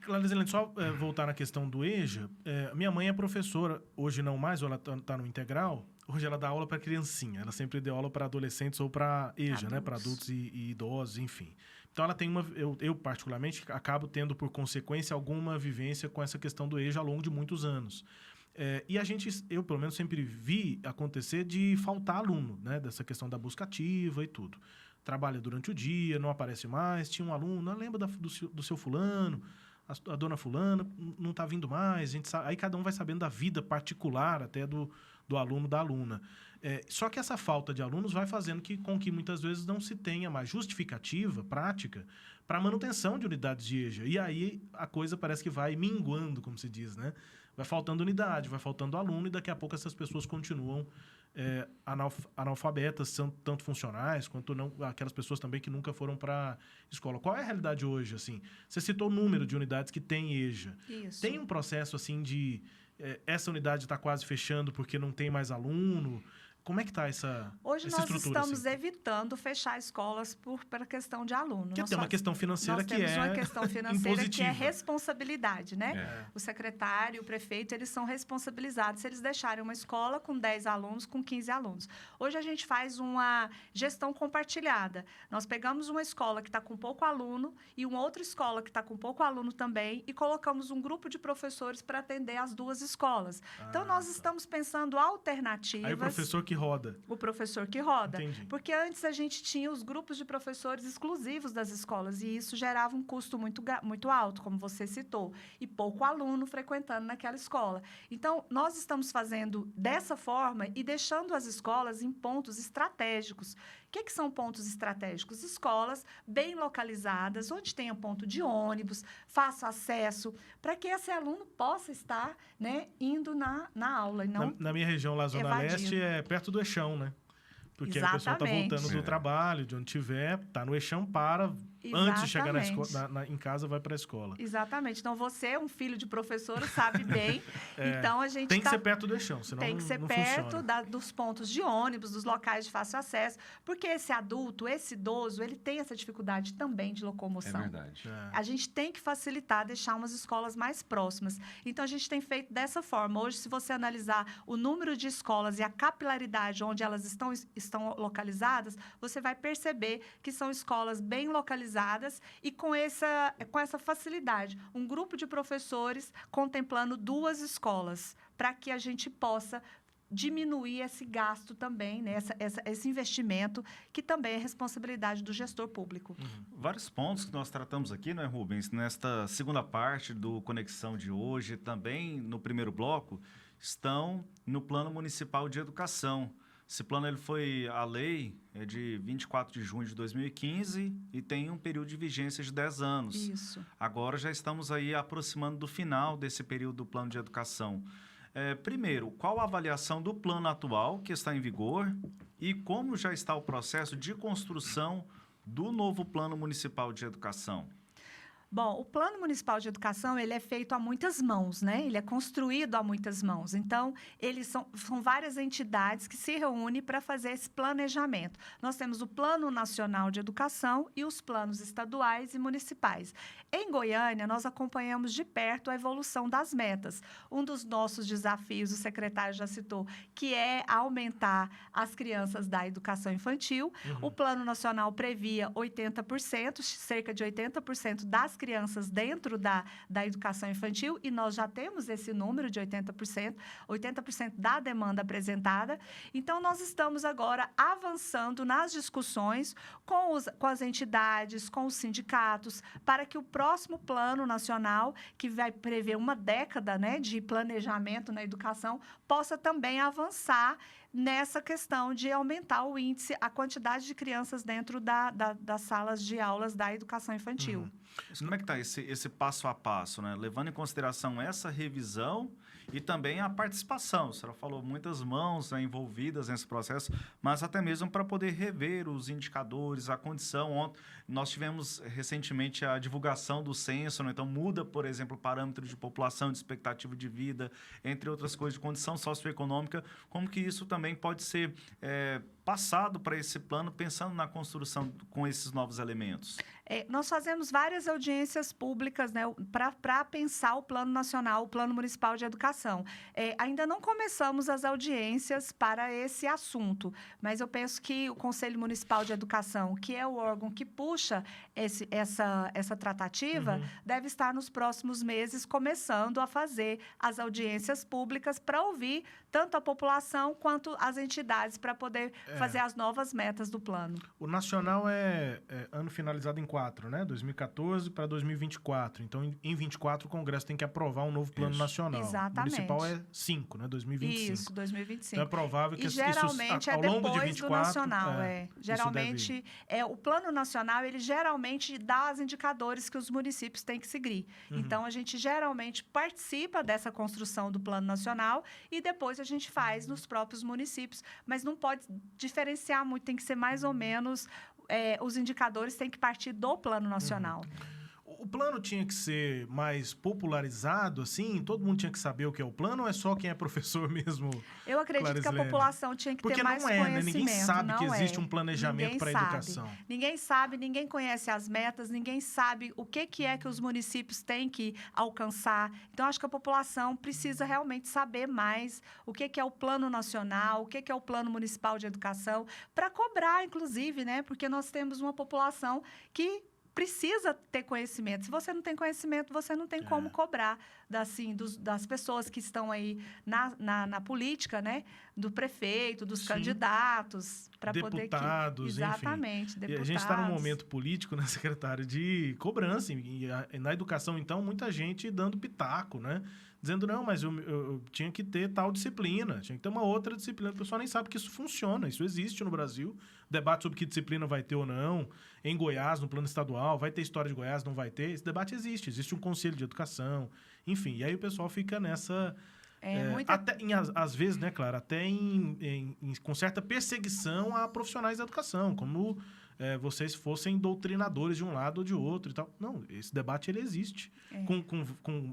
Clarice, só voltar na questão do EJA. Minha mãe é professora, hoje não mais, ela está no integral. Hoje ela dá aula para criancinha. Ela sempre deu aula para adolescentes ou para EJA, adultos, né, para adultos e idosos, enfim. Então, ela tem eu particularmente, acabo tendo, por consequência, alguma vivência com essa questão do EJA ao longo de muitos anos. E eu, pelo menos, sempre vi acontecer de faltar aluno, né, dessa questão da busca ativa e tudo. Trabalha durante o dia, não aparece mais, tinha um aluno, não lembra do seu fulano, a dona fulana não está vindo mais. Aí cada um vai sabendo da vida particular até do aluno, da aluna. Só que essa falta de alunos vai fazendo com que muitas vezes não se tenha mais justificativa, prática, para a manutenção de unidades de EJA. E aí a coisa parece que vai minguando, como se diz, né? Vai faltando unidade, vai faltando aluno, e daqui a pouco essas pessoas continuam analfabetas, são tanto funcionais quanto não, aquelas pessoas também que nunca foram para escola. Qual é a realidade hoje, assim? Você citou o número de unidades que tem EJA. Isso. Tem um processo, assim, de essa unidade está quase fechando porque não tem mais aluno? Como é que está essa Hoje essa nós estrutura? estamos Assim? evitando fechar escolas pela questão de aluno. Porque Nós tem uma questão financeira nós que temos é uma questão financeira que é impositiva. responsabilidade, né? O secretário, o prefeito, eles são responsabilizados se eles deixarem uma escola com 10 alunos, com 15 alunos. Hoje a gente faz uma gestão compartilhada. Nós pegamos uma escola que está com pouco aluno e uma outra escola que está com pouco aluno também e colocamos um grupo de professores para atender as duas escolas. Então, nós estamos pensando alternativas. Aí o professor que roda. O professor que roda. Entendi. Porque antes a gente tinha os grupos de professores exclusivos das escolas e isso gerava um custo muito alto, como você citou, e pouco aluno frequentando naquela escola. Então, nós estamos fazendo dessa forma e deixando as escolas em pontos estratégicos. O que são pontos estratégicos? Escolas bem localizadas, onde tenha ponto de ônibus, fácil acesso, para que esse aluno possa estar, né, indo na aula. E não Na minha região lá, Zona evadindo. Leste, é perto do Eixão, né? Porque aí o pessoal tá Exatamente. voltando do trabalho, de onde tiver, tá no Eixão, para... Antes de chegar em casa, vai para a escola. Exatamente. Então, você, um filho de professora, sabe bem. Então, a gente tem que ser perto do Eixão, senão tem que ser não perto dos pontos de ônibus, dos locais de fácil acesso, porque esse adulto, esse idoso, ele tem essa dificuldade também de locomoção. É verdade. A gente tem que facilitar, deixar umas escolas mais próximas. Então, a gente tem feito dessa forma. Hoje, se você analisar o número de escolas e a capilaridade onde elas estão localizadas, você vai perceber que são escolas bem localizadas e com essa facilidade. Um grupo de professores contemplando 2 escolas, para que a gente possa diminuir esse gasto também, né? Esse investimento, que também é responsabilidade do gestor público. Vários pontos que nós tratamos aqui, não é, Rubens? Nesta segunda parte do Conexão de hoje, também no primeiro bloco, estão no Plano Municipal de Educação. Esse plano a lei é de 24 de junho de 2015 e tem um período de vigência de 10 anos. Isso. Agora já estamos aí aproximando do final desse período do plano de educação. Primeiro, qual a avaliação do plano atual que está em vigor e como já está o processo de construção do novo plano municipal de educação? Bom, o Plano Municipal de Educação, ele é feito a muitas mãos, né? Ele é construído a muitas mãos. Então, eles são várias entidades que se reúnem para fazer esse planejamento. Nós temos o Plano Nacional de Educação e os planos estaduais e municipais. Em Goiânia, nós acompanhamos de perto a evolução das metas. Um dos nossos desafios, o secretário já citou, que é aumentar as crianças da educação infantil. O Plano Nacional previa 80%, cerca de 80% das crianças dentro da educação infantil, e nós já temos esse número de 80%, 80% da demanda apresentada. Então, nós estamos agora avançando nas discussões com as entidades, com os sindicatos, para que o próximo Plano Nacional, que vai prever uma década, né, de planejamento na educação, possa também avançar nessa questão de aumentar o índice, a quantidade de crianças dentro das salas de aulas da educação infantil. Como é que está esse passo a passo, né? Levando em consideração essa revisão e também a participação. A senhora falou muitas mãos, né, envolvidas nesse processo, mas até mesmo para poder rever os indicadores, a condição. Nós tivemos recentemente a divulgação do censo, né? Então muda, por exemplo, o parâmetro de população, de expectativa de vida, entre outras coisas, de condição socioeconômica. Como que isso também pode ser passado para esse plano, pensando na construção com esses novos elementos? Nós fazemos várias audiências públicas, né, para pensar o Plano Nacional, o Plano Municipal de Educação. Ainda não começamos as audiências para esse assunto, mas eu penso que o Conselho Municipal de Educação, que é o órgão que puxa essa tratativa, deve estar nos próximos meses começando a fazer as audiências públicas para ouvir tanto a população quanto as entidades para poder fazer as novas metas do plano. O nacional é ano finalizado em 4, né? 2014 para 2024. Então, em 24, o Congresso tem que aprovar um novo plano nacional. Exatamente. O municipal é 5, né? 2025. Isso, 2025. Então, é provável que geralmente isso, ao longo de depois 24... do nacional, Geralmente, o plano nacional, ele geralmente dá os indicadores que os municípios têm que seguir. Então, a gente geralmente participa dessa construção do plano nacional e depois a gente faz nos próprios municípios. Mas não pode diferenciar muito, tem que ser mais ou menos... os indicadores têm que partir do plano nacional. O plano tinha que ser mais popularizado, assim? Todo mundo tinha que saber o que é o plano ou é só quem é professor mesmo? Eu acredito que a Clarislene? população tinha que Porque ter mais não é, né? conhecimento. Ninguém sabe que não existe é. um planejamento Ninguém para a sabe. educação. Ninguém sabe, ninguém conhece as metas, ninguém sabe o que é que os municípios têm que alcançar. Então, acho que a população precisa realmente saber mais o que é o plano nacional, o que é o plano municipal de educação, para cobrar, inclusive, né? Porque nós temos uma população que precisa ter conhecimento. Se você não tem conhecimento, você não tem como cobrar das pessoas que estão aí na política, né? Do prefeito, dos Sim. candidatos, para poder Deputados, enfim. exatamente, E deputados. a gente está num momento político, né, secretário, de cobrança. E na educação, então, muita gente dando pitaco, né? Dizendo, não, mas eu tinha que ter tal disciplina, tinha que ter uma outra disciplina. O pessoal nem sabe que isso funciona, isso existe no Brasil. Debate sobre que disciplina vai ter ou não. Em Goiás, no plano estadual, vai ter história de Goiás, não vai ter. Esse debate existe. Existe um conselho de educação, enfim. E aí o pessoal fica nessa... até às vezes, né, Clara, até com certa perseguição a profissionais da educação, como vocês fossem doutrinadores de um lado ou de outro e tal. Não, esse debate ele existe,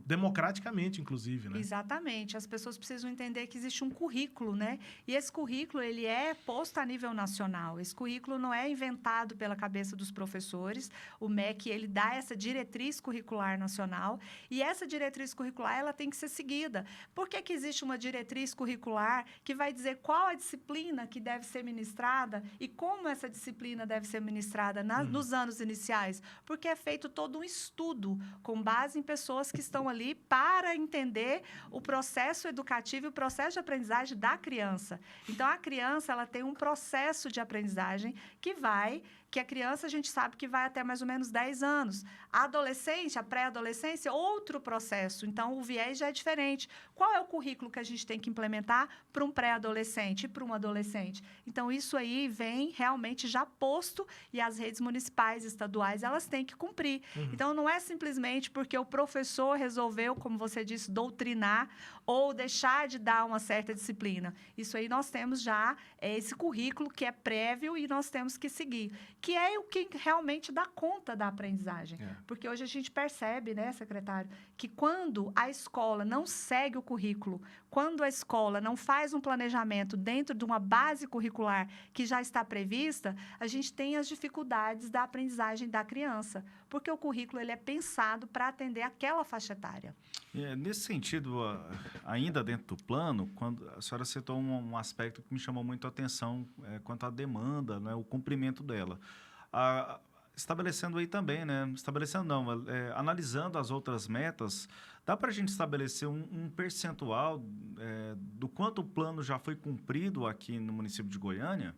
democraticamente, inclusive, né? Exatamente. As pessoas precisam entender que existe um currículo, né? E esse currículo, ele é posto a nível nacional. Esse currículo não é inventado pela cabeça dos professores. O MEC, ele dá essa diretriz curricular nacional e essa diretriz curricular, ela tem que ser seguida. Por que existe uma diretriz curricular que vai dizer qual a disciplina que deve ser ministrada e como essa disciplina deve ser ministrada nos anos iniciais? Porque é feito todo um estudo com base em pessoas que estão ali para entender o processo educativo e o processo de aprendizagem da criança. Então, a criança, ela tem um processo de aprendizagem que a criança, a gente sabe que vai até mais ou menos 10 anos. A adolescente, a pré-adolescência, outro processo. Então, o viés já é diferente. Qual é o currículo que a gente tem que implementar para um pré-adolescente e para um adolescente? Então, isso aí vem realmente já posto e as redes municipais, estaduais, elas têm que cumprir. Então, não é simplesmente porque o professor resolveu, como você disse, doutrinar ou deixar de dar uma certa disciplina. Isso aí nós temos já esse currículo que é prévio e nós temos que seguir, que é o que realmente dá conta da aprendizagem. Porque hoje a gente percebe, né, secretário, que quando a escola não segue o currículo, quando a escola não faz um planejamento dentro de uma base curricular que já está prevista, a gente tem as dificuldades da aprendizagem da criança, porque o currículo ele é pensado para atender aquela faixa etária. Nesse sentido, ainda dentro do plano, quando a senhora citou um aspecto que me chamou muito a atenção quanto à demanda, né, o cumprimento dela. Estabelecendo aí também, né? Analisando as outras metas, dá para a gente estabelecer um percentual do quanto o plano já foi cumprido aqui no município de Goiânia?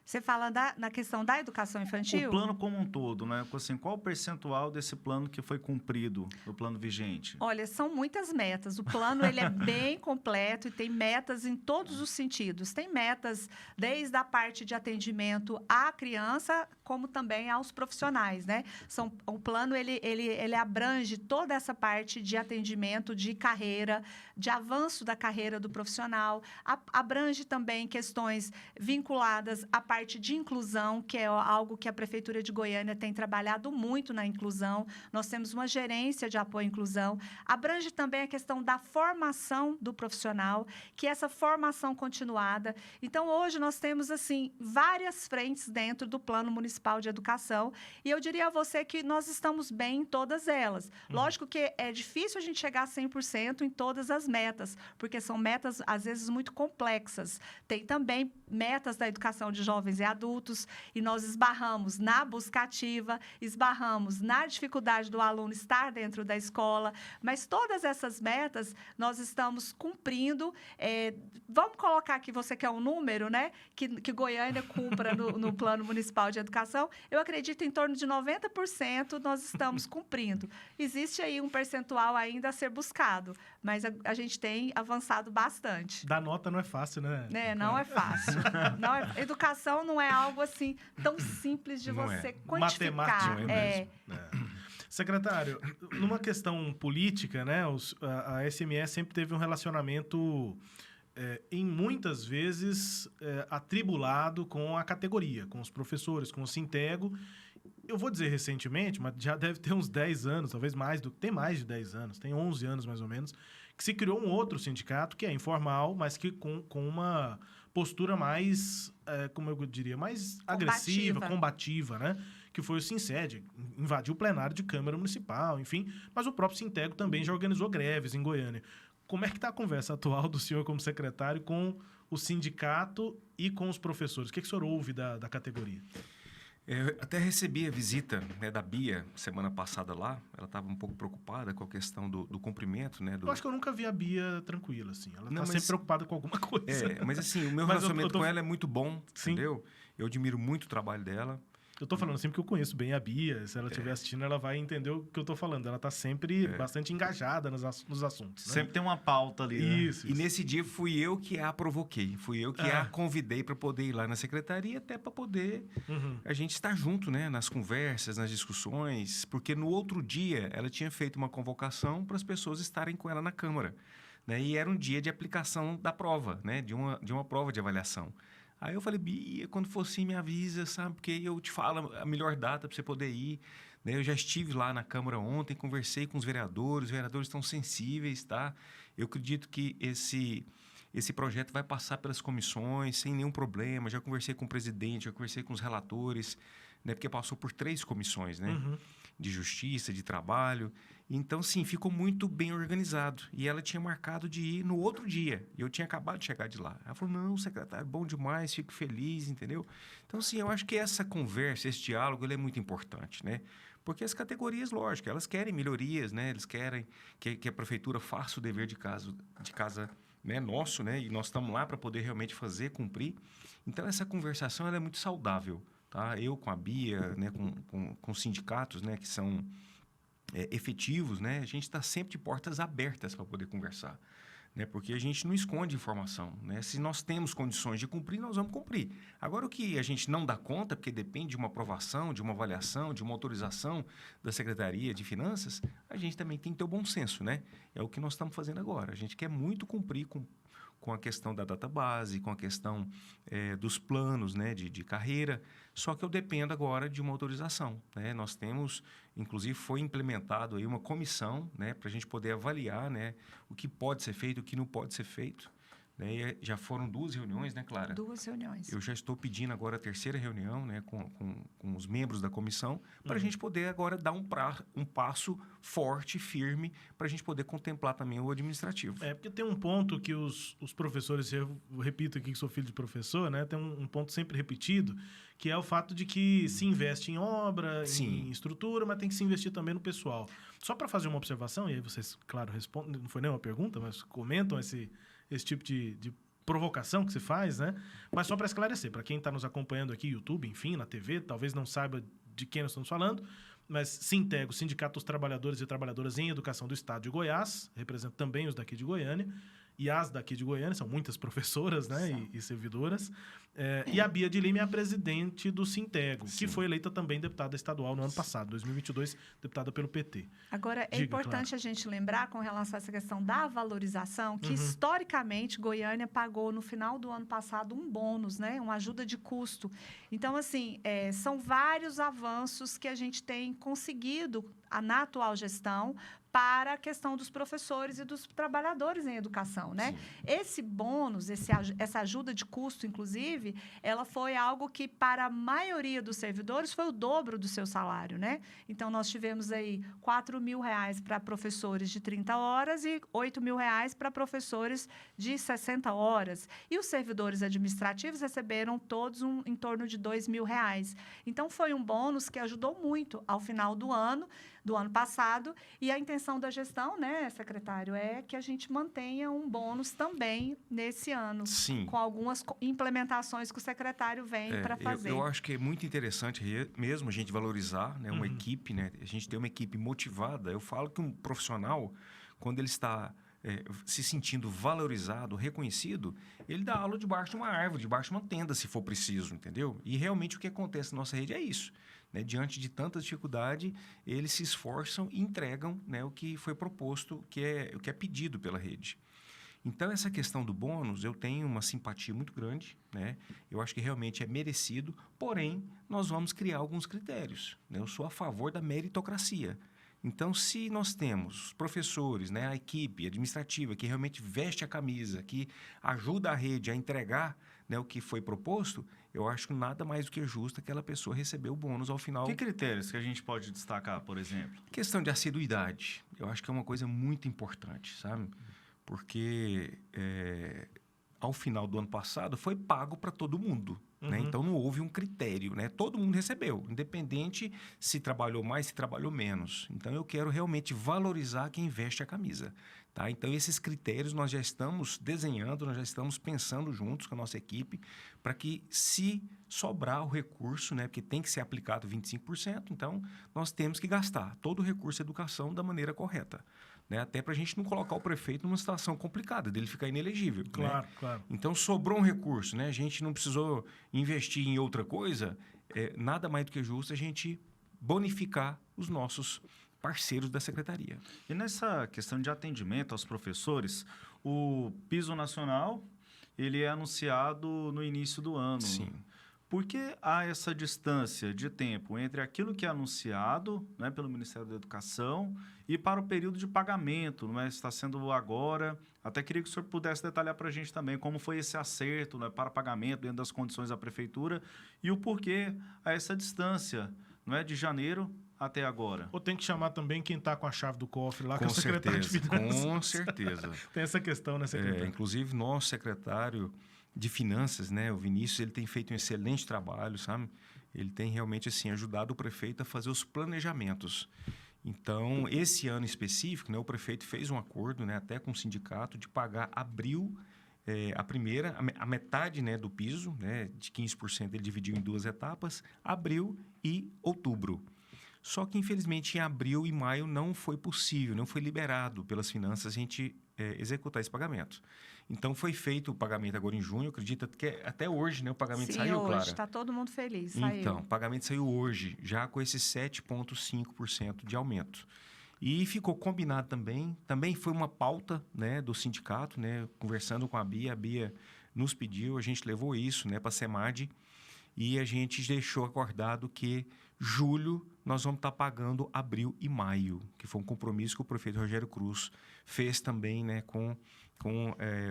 Você fala na questão da educação infantil? O plano como um todo, né? Assim, qual o percentual desse plano que foi cumprido, do plano vigente? Olha, são muitas metas. O plano ele é bem completo e tem metas em todos os sentidos. Tem metas desde a parte de atendimento à criança, como também aos profissionais, né? O plano ele abrange toda essa parte de atendimento de carreira, de avanço da carreira do profissional, abrange também questões vinculadas à parte de inclusão, que é algo que a Prefeitura de Goiânia tem trabalhado muito na inclusão. Nós temos uma gerência de apoio à inclusão. Abrange também a questão da formação do profissional, que é essa formação continuada. Então, hoje nós temos, assim, várias frentes dentro do Plano Municipal de Educação e eu diria a você que nós estamos bem em todas elas. Lógico que é difícil a gente chegar a 100% em todas as metas, porque são metas, às vezes, muito complexas. Tem também metas da educação de jovens e adultos, e nós esbarramos na busca ativa, esbarramos na dificuldade do aluno estar dentro da escola, mas todas essas metas nós estamos cumprindo. Vamos colocar aqui, você quer um número, né? Que Goiânia cumpra no Plano Municipal de Educação. Eu acredito em torno de 90% nós estamos cumprindo. Existe aí um percentual ainda a ser buscado, mas a gente tem avançado bastante. Dar nota não é fácil, né? Não é fácil. Educação não é algo assim tão simples de você quantificar. Matemático mesmo. Secretário, numa questão política, né, a SMS sempre teve um relacionamento, em muitas vezes, atribulado com a categoria, com os professores, com o Sintego, eu vou dizer recentemente, mas já deve ter uns 10 anos, talvez mais, tem mais de 10 anos, tem 11 anos mais ou menos, que se criou um outro sindicato que é informal, mas que com uma postura mais, como eu diria, mais agressiva, combativa, né? Que foi o Sinced, invadiu o plenário de Câmara Municipal, enfim, mas o próprio Sintego também já organizou greves em Goiânia. Como é que está a conversa atual do senhor como secretário com o sindicato e com os professores? O que o senhor ouve da categoria? Eu até recebi a visita, né, da Bia semana passada lá. Ela estava um pouco preocupada com a questão do cumprimento, né? Eu acho que eu nunca vi a Bia tranquila, assim. Ela está sempre preocupada com alguma coisa. Mas assim, o meu relacionamento com ela é muito bom, entendeu? Eu admiro muito o trabalho dela. Eu tô falando assim porque eu conheço bem a Bia. Se ela estiver assistindo, ela vai entender o que eu tô falando. Ela tá sempre bastante engajada nos assuntos. Né? Sempre tem uma pauta ali, né? Isso. E nesse dia fui eu que a provoquei. Fui eu que a convidei para poder ir lá na secretaria, até para poder a gente estar junto, né? Nas conversas, nas discussões. Porque no outro dia, ela tinha feito uma convocação para as pessoas estarem com ela na Câmara. Né? E era um dia de aplicação da prova, né? De uma prova de avaliação. Aí eu falei, Bia, quando for assim, me avisa, sabe? Porque eu te falo a melhor data para você poder ir. Né? Eu já estive lá na Câmara ontem, conversei com os vereadores estão sensíveis, tá? Eu acredito que esse projeto vai passar pelas comissões sem nenhum problema. Já conversei com o presidente, já conversei com os relatores, né? Porque passou por 3 comissões, né? De justiça, de trabalho. Então, sim, ficou muito bem organizado. E ela tinha marcado de ir no outro dia. E eu tinha acabado de chegar de lá. Ela falou, não, secretário, bom demais, fico feliz, entendeu? Então, sim, eu acho que essa conversa, esse diálogo, ele é muito importante, né? Porque as categorias, lógico, elas querem melhorias, né? Eles querem que a prefeitura faça o dever de casa, né, nosso, né? E nós estamos lá para poder realmente fazer, cumprir. Então, essa conversação ela é muito saudável, tá? Eu com a Bia, né, com os sindicatos, né, que são efetivos, né? A gente está sempre de portas abertas para poder conversar, né? Porque a gente não esconde informação, né? Se nós temos condições de cumprir, nós vamos cumprir. Agora, o que a gente não dá conta, porque depende de uma aprovação, de uma avaliação, de uma autorização da Secretaria de Finanças, a gente também tem que ter o bom senso, né? É o que nós estamos fazendo agora. A gente quer muito cumprir com a questão da database, com a questão dos planos, né, de carreira, só que eu dependo agora de uma autorização, né? Nós temos, inclusive, foi implementado aí uma comissão, né, para a gente poder avaliar, né, o que pode ser feito, o que não pode ser feito. Né? Já foram 2 reuniões, né, Clara? 2 reuniões. Eu já estou pedindo agora a 3ª reunião, né, com os membros da comissão, para a gente poder agora dar um passo forte, firme, para a gente poder contemplar também o administrativo. Porque tem um ponto que os professores, eu repito aqui que sou filho de professor, né, tem um ponto sempre repetido, que é o fato de que se investe em obra, em estrutura, mas tem que se investir também no pessoal. Só para fazer uma observação, e aí vocês, claro, respondem, não foi nem uma pergunta, mas comentam esse tipo de provocação que se faz, né? Mas só para esclarecer, para quem está nos acompanhando aqui, YouTube, enfim, na TV, talvez não saiba de quem nós estamos falando, mas Sintego, Sindicato dos Trabalhadores e Trabalhadoras em Educação do Estado de Goiás, representa também os daqui de Goiânia, e as daqui de Goiânia, são muitas professoras, né, e servidoras. E a Bia de Lima é a presidente do Sintego, que foi eleita também deputada estadual no ano passado, 2022, deputada pelo PT. Agora, é importante a gente lembrar, com relação a essa questão da valorização, que historicamente Goiânia pagou no final do ano passado um bônus, né, uma ajuda de custo. Então, assim, são vários avanços que a gente tem conseguido na atual gestão para a questão dos professores e dos trabalhadores em educação, né? Sim. Esse bônus, essa ajuda de custo, inclusive, ela foi algo que, para a maioria dos servidores, foi o dobro do seu salário, né? Então, nós tivemos aí R$4.000 para professores de 30 horas e R$8.000 para professores de 60 horas. E os servidores administrativos receberam todos em torno de R$2.000. Então, foi um bônus que ajudou muito ao final do ano passado, e a intenção da gestão, né, secretário, é que a gente mantenha um bônus também nesse ano. Sim. Com algumas implementações que o secretário vem para fazer. Eu acho que é muito interessante mesmo a gente valorizar, né, uma equipe, né, a gente ter uma equipe motivada. Eu falo que um profissional, quando ele está se sentindo valorizado, reconhecido, ele dá aula debaixo de uma árvore, debaixo de uma tenda, se for preciso, entendeu? E realmente o que acontece na nossa rede é isso. Né? Diante de tanta dificuldade, eles se esforçam e entregam, né, o que foi proposto, o que é pedido pela rede. Então, essa questão do bônus, eu tenho uma simpatia muito grande, né? Eu acho que realmente é merecido, porém, nós vamos criar alguns critérios, né? Eu sou a favor da meritocracia. Então, se nós temos professores, né, a equipe administrativa que realmente veste a camisa, que ajuda a rede a entregar, né, o que foi proposto, eu acho que nada mais do que justo aquela pessoa receber o bônus ao final. Que critérios que a gente pode destacar, por exemplo? Questão de assiduidade, eu acho que é uma coisa muito importante, sabe? Porque ao final do ano passado foi pago para todo mundo. Né? Então, não houve um critério, né? Todo mundo recebeu, independente se trabalhou mais, se trabalhou menos. Então, eu quero realmente valorizar quem veste a camisa. Tá? Então, esses critérios nós já estamos desenhando, nós já estamos pensando juntos com a nossa equipe para que, se sobrar o recurso, né? Porque tem que ser aplicado 25%, então, nós temos que gastar todo o recurso de educação da maneira correta. Né? Até para a gente não colocar o prefeito numa situação complicada, dele ficar inelegível. Claro, né? claro. Então, sobrou um recurso, né? A gente não precisou investir em outra coisa, nada mais do que justo a gente bonificar os nossos parceiros da secretaria. E nessa questão de atendimento aos professores, o piso nacional, ele é anunciado no início do ano. Sim. Por que há essa distância de tempo entre aquilo que é anunciado, né, pelo Ministério da Educação e para o período de pagamento? Não é? Está sendo agora. Até queria que o senhor pudesse detalhar para a gente também como foi esse acerto, né, para pagamento dentro das condições da Prefeitura e o porquê há essa distância, não é, de janeiro até agora. Ou tem que chamar também quem está com a chave do cofre lá, que é Com o secretário de certeza, Finanças. com certeza. Tem essa questão, né, secretário? Inclusive, nosso secretário de Finanças, né, o Vinícius, ele tem feito um excelente trabalho, sabe? Ele tem realmente assim ajudado o prefeito a fazer os planejamentos. Então, esse ano específico, né, o prefeito fez um acordo, né, até com o sindicato, de pagar abril, a metade, né, do piso, né, de 15%, ele dividiu em 2 etapas, abril e outubro. Só que, infelizmente, em abril e maio não foi possível, não foi liberado pelas finanças a gente executar esse pagamento. Então, foi feito o pagamento agora em junho. Acredito que até hoje, né, o pagamento saiu, Clara? Sim, hoje. Está todo mundo feliz. Saiu. Então, o pagamento saiu hoje, já com esse 7,5% de aumento. E ficou combinado também. Também foi uma pauta, né, do sindicato, né, conversando com a Bia nos pediu, a gente levou isso, né, para a SEMAD e a gente deixou acordado que julho nós vamos estar pagando abril e maio, que foi um compromisso que o prefeito Rogério Cruz fez também, né, com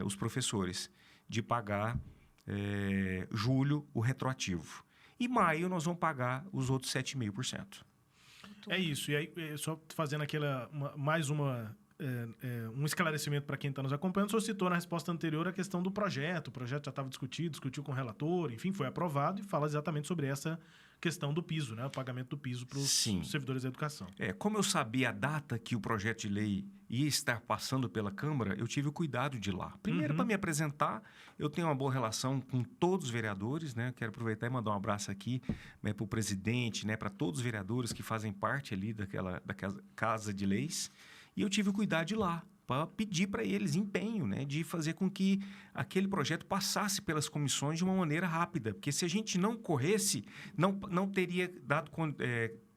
os professores, de pagar julho o retroativo. E maio nós vamos pagar os outros 7,5%. É isso. E aí, só fazendo um esclarecimento para quem está nos acompanhando, o senhor citou na resposta anterior a questão do projeto. O projeto já estava discutiu com o relator, enfim, foi aprovado e fala exatamente sobre essa questão do piso, né? O pagamento do piso para os servidores da educação. Como eu sabia a data que o projeto de lei ia estar passando pela Câmara, eu tive o cuidado de ir lá. Primeiro, para me apresentar, eu tenho uma boa relação com todos os vereadores, né? Quero aproveitar e mandar um abraço aqui, né, para o presidente, né, para todos os vereadores que fazem parte ali da Casa de Leis. E eu tive o cuidado de ir lá, para pedir para eles empenho, né, de fazer com que aquele projeto passasse pelas comissões de uma maneira rápida. Porque se a gente não corresse, não teria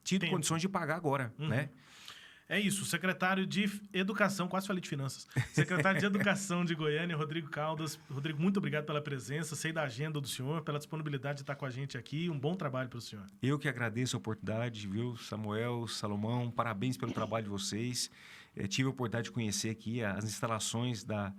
tido condições de pagar agora, né? É isso, o secretário de Educação, quase falei de Finanças, secretário de Educação de Goiânia, Rodrigo Caldas. Rodrigo, muito obrigado pela presença, sei da agenda do senhor, pela disponibilidade de estar com a gente aqui, um bom trabalho para o senhor. Eu que agradeço a oportunidade, viu, Samuel, Salomão, parabéns pelo trabalho de vocês. Tive a oportunidade de conhecer aqui as instalações da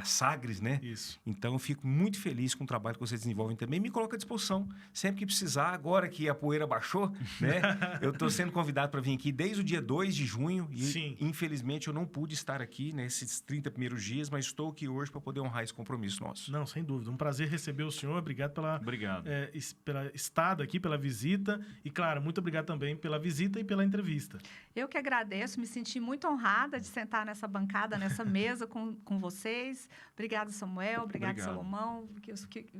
Sagres, né? Isso. Então, eu fico muito feliz com o trabalho que vocês desenvolvem também. Me coloca à disposição. Sempre que precisar, agora que a poeira baixou, né? Eu estou sendo convidado para vir aqui desde o dia 2 de junho. E, sim, infelizmente, eu não pude estar aqui nesses 30 primeiros dias, mas estou aqui hoje para poder honrar esse compromisso nosso. Não, sem dúvida. Um prazer receber o senhor. Obrigado pela estada aqui, pela visita. E, claro, muito obrigado também pela visita e pela entrevista. Eu que agradeço. Me senti muito honrada de sentar nessa bancada, nessa mesa com vocês. Obrigada, Samuel. Obrigado, Salomão.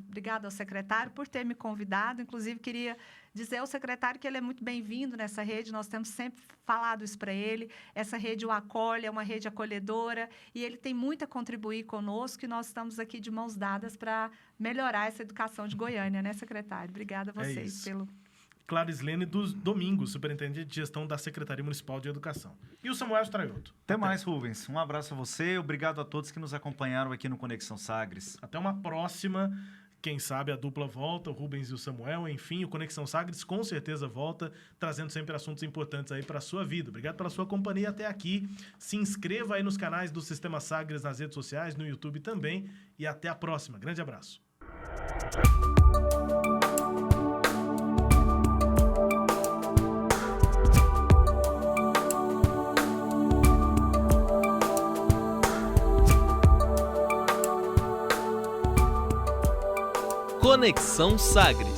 Obrigado ao secretário por ter me convidado. Inclusive, queria dizer ao secretário que ele é muito bem-vindo nessa rede. Nós temos sempre falado isso para ele. Essa rede o acolhe, é uma rede acolhedora e ele tem muito a contribuir conosco e nós estamos aqui de mãos dadas para melhorar essa educação de Goiânia, né, secretário? Obrigada a vocês pelo Clarislene dos Domingos, superintendente de gestão da Secretaria Municipal de Educação. E o Samuel Straioto. Até mais, Rubens. Um abraço a você. Obrigado a todos que nos acompanharam aqui no Conexão Sagres. Até uma próxima. Quem sabe a dupla volta, o Rubens e o Samuel. Enfim, o Conexão Sagres com certeza volta, trazendo sempre assuntos importantes aí para a sua vida. Obrigado pela sua companhia até aqui. Se inscreva aí nos canais do Sistema Sagres nas redes sociais, no YouTube também. E até a próxima. Grande abraço. Conexão Sagres.